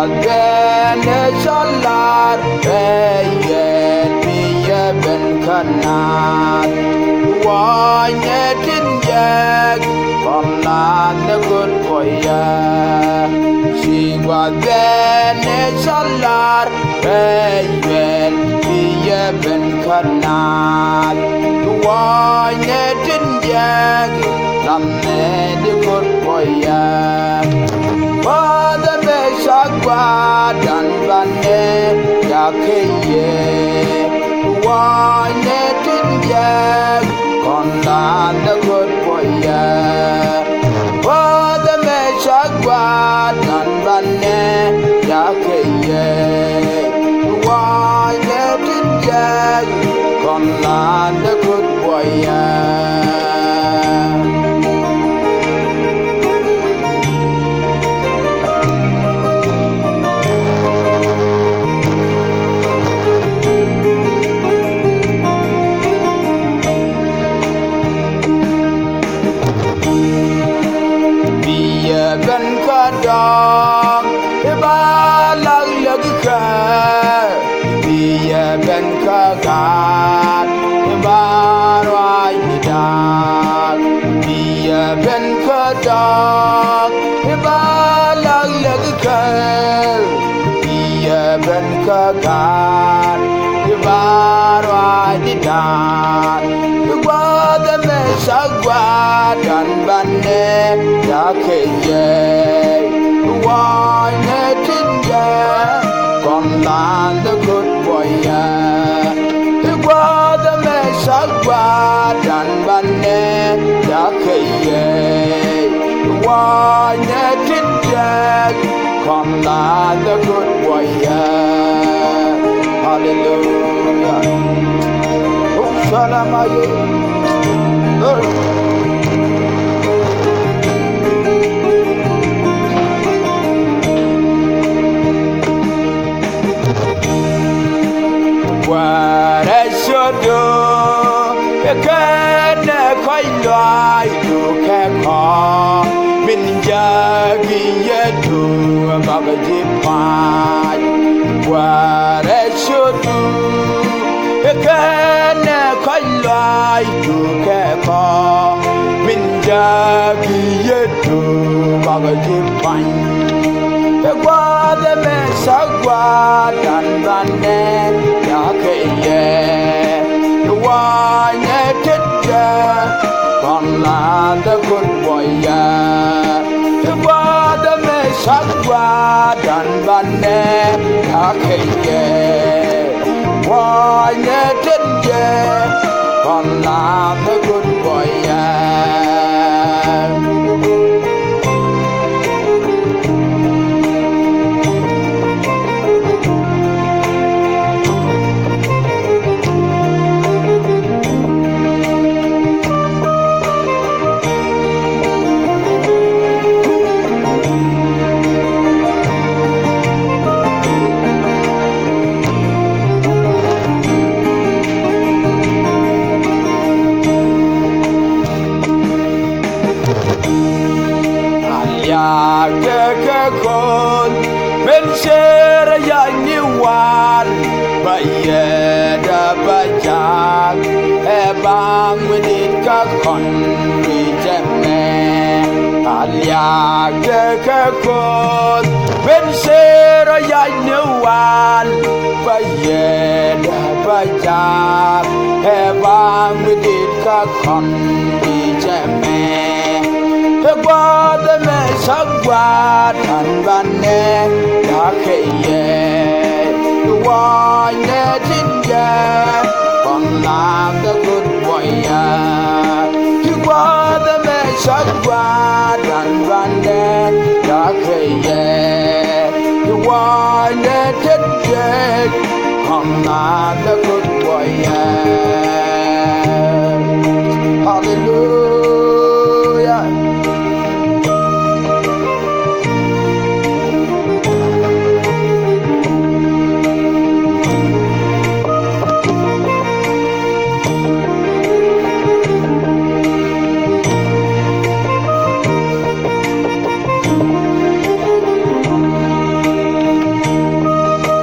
bene salar Eyel biye ben kanat Wanye tinjek Konat nekut koya Sigwa bene salar Eyel biye ben kanat Wanye tinjek Lamme nekut koya Pada besagwa dan bane yakeye Wane tinjek kondan dekut boya Pada besagwa dan bane yakeye Wane tinjek kondan dekut boya Ben kadang balang lagi ka Biya ben kagat barwai nidak Biya ben kadang balang lagi ka Biya ben kagat barwai nidak Wada mesagwa dan bane yakeye Wane tinje kondan dekut boya Wada mesagwa dan bane yakeye Wane tinje kondan dekut boya Hallelujah Salam Wara shodo kana khailai du ka kha min jagi yetu bagaji pai Wara shodo kana khailai du ka kha min jagi yetu bagaji pai Wada mesagwa dan bane yakeye Wanye tidja konlan dekut boya Wada mesagwa dan bane yakeye Wanye tidja konlan dekut boya Kekekon Mensera yang niwan Bayeda bajak Ebang menit kakon Rijeme Alia kekekon Mensera yang niwan Bayeda bajak Ebang menit kakon Rijeme Wada mesagwa dan bane yakeye Wanye tinje konlan dekut boya Wada mesagwa dan bane yakeye Wanye tinje konlan dekut boya